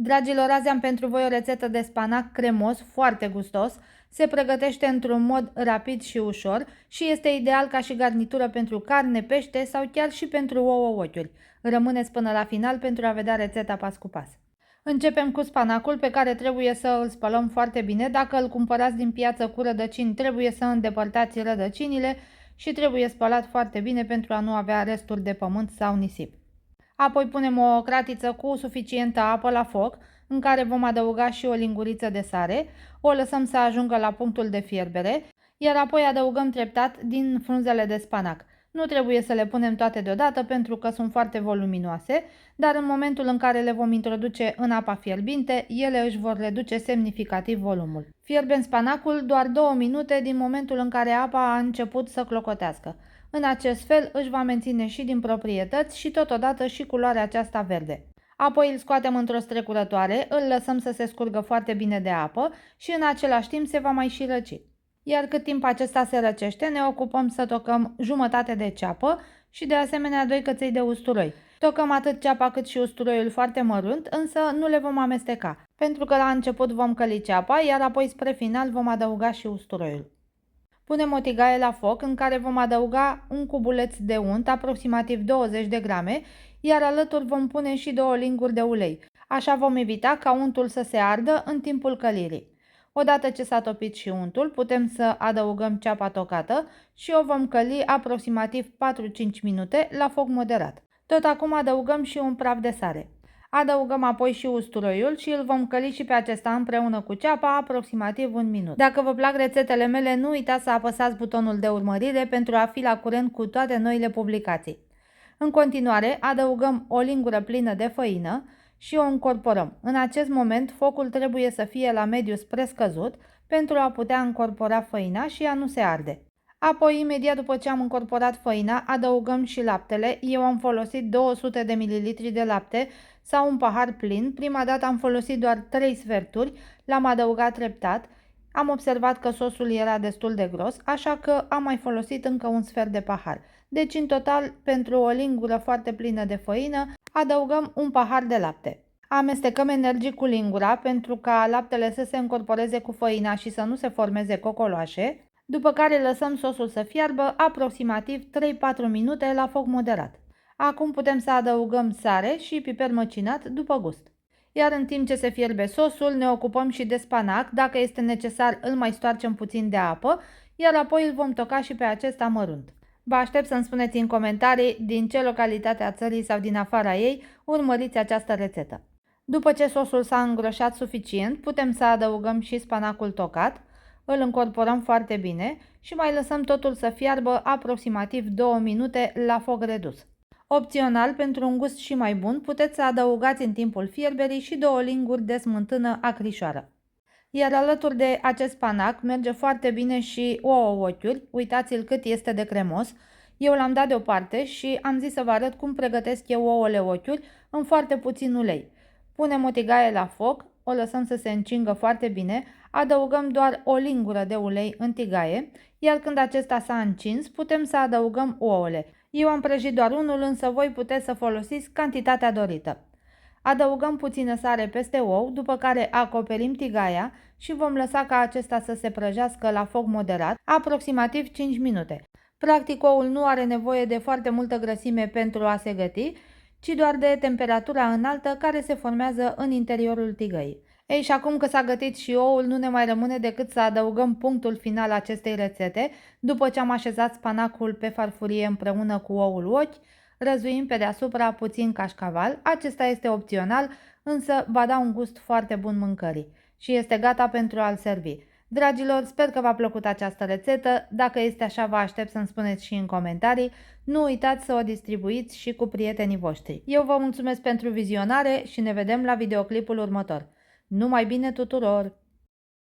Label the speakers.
Speaker 1: Dragilor, azi am pentru voi o rețetă de spanac cremos, foarte gustos. Se pregătește într-un mod rapid și ușor și este ideal ca și garnitură pentru carne, pește sau chiar și pentru ouă ochiuri. Rămâneți până la final pentru a vedea rețeta pas cu pas. Începem cu spanacul, pe care trebuie să îl spălăm foarte bine. Dacă îl cumpărați din piață cu rădăcini, trebuie să îndepărtați rădăcinile și trebuie spălat foarte bine pentru a nu avea resturi de pământ sau nisip. Apoi punem o cratiță cu suficientă apă la foc, în care vom adăuga și o linguriță de sare, o lăsăm să ajungă la punctul de fierbere, iar apoi adăugăm treptat din frunzele de spanac. Nu trebuie să le punem toate deodată pentru că sunt foarte voluminoase, dar în momentul în care le vom introduce în apa fierbinte, ele își vor reduce semnificativ volumul. Fierbem spanacul doar 2 minute din momentul în care apa a început să clocotească. În acest fel își va menține și din proprietăți și totodată și culoarea aceasta verde. Apoi îl scoatem într-o strecurătoare, îl lăsăm să se scurgă foarte bine de apă și în același timp se va mai și răci. Iar cât timp acesta se răcește, ne ocupăm să tocăm jumătate de ceapă și de asemenea 2 căței de usturoi. Tocăm atât ceapa cât și usturoiul foarte mărunt, însă nu le vom amesteca, pentru că la început vom căli ceapa, iar apoi spre final vom adăuga și usturoiul. Punem o tigaie la foc în care vom adăuga un cubuleț de unt, aproximativ 20 de grame, iar alături vom pune și 2 linguri de ulei. Așa vom evita ca untul să se ardă în timpul călirii. Odată ce s-a topit și untul, putem să adăugăm ceapa tocată și o vom căli aproximativ 4-5 minute la foc moderat. Tot acum adăugăm și un praf de sare. Adăugăm apoi și usturoiul și îl vom căli și pe acesta împreună cu ceapa aproximativ 1 minut. Dacă vă plac rețetele mele, nu uitați să apăsați butonul de urmărire pentru a fi la curent cu toate noile publicații. În continuare, adăugăm o lingură plină de făină și o încorporăm. În acest moment, focul trebuie să fie la mediu spre scăzut pentru a putea încorpora făina și a nu se arde. Apoi, imediat după ce am încorporat făina, adăugăm și laptele. Eu am folosit 200 de ml de lapte sau un pahar plin. Prima dată am folosit doar 3 sferturi, l-am adăugat treptat. Am observat că sosul era destul de gros, așa că am mai folosit încă un sfert de pahar. Deci, în total, pentru o lingură foarte plină de făină, adăugăm un pahar de lapte. Amestecăm energic cu lingura pentru ca laptele să se încorporeze cu făina și să nu se formeze cocoloașe, după care lăsăm sosul să fiarbă aproximativ 3-4 minute la foc moderat. Acum putem să adăugăm sare și piper măcinat după gust. Iar în timp ce se fierbe sosul, ne ocupăm și de spanac. Dacă este necesar, îl mai stoarcem puțin de apă, iar apoi îl vom toca și pe acesta mărunt. Vă aștept să-mi spuneți în comentarii din ce localitate a țării sau din afara ei urmăriți această rețetă. După ce sosul s-a îngroșat suficient, putem să adăugăm și spanacul tocat, îl încorporăm foarte bine și mai lăsăm totul să fiarbă aproximativ 2 minute la foc redus. Opțional, pentru un gust și mai bun, puteți să adăugați în timpul fierberii și 2 linguri de smântână acrișoară. Iar alături de acest spanac merge foarte bine și ouă ochiuri. Uitați-l cât este de cremos. Eu l-am dat deoparte și am zis să vă arăt cum pregătesc eu ouăle ochiuri în foarte puțin ulei. Punem o tigaie la foc, o lăsăm să se încingă foarte bine, adăugăm doar o lingură de ulei în tigaie, iar când acesta s-a încins, putem să adăugăm ouăle. Eu am prăjit doar unul, însă voi puteți să folosiți cantitatea dorită. Adăugăm puțină sare peste ou, după care acoperim tigaia și vom lăsa ca acesta să se prăjească la foc moderat, aproximativ 5 minute. Practic, oul nu are nevoie de foarte multă grăsime pentru a se găti, ci doar de temperatura înaltă care se formează în interiorul tigăii. Ei, și acum că s-a gătit și oul, nu ne mai rămâne decât să adăugăm punctul final acestei rețete. După ce am așezat spanacul pe farfurie împreună cu oul ochi, răzuim pe deasupra puțin cașcaval. Acesta este opțional, însă va da un gust foarte bun mâncării și este gata pentru a-l servi. Dragilor, sper că v-a plăcut această rețetă. Dacă este așa, vă aștept să-mi spuneți și în comentarii. Nu uitați să o distribuiți și cu prietenii voștri. Eu vă mulțumesc pentru vizionare și ne vedem la videoclipul următor. Numai bine tuturor!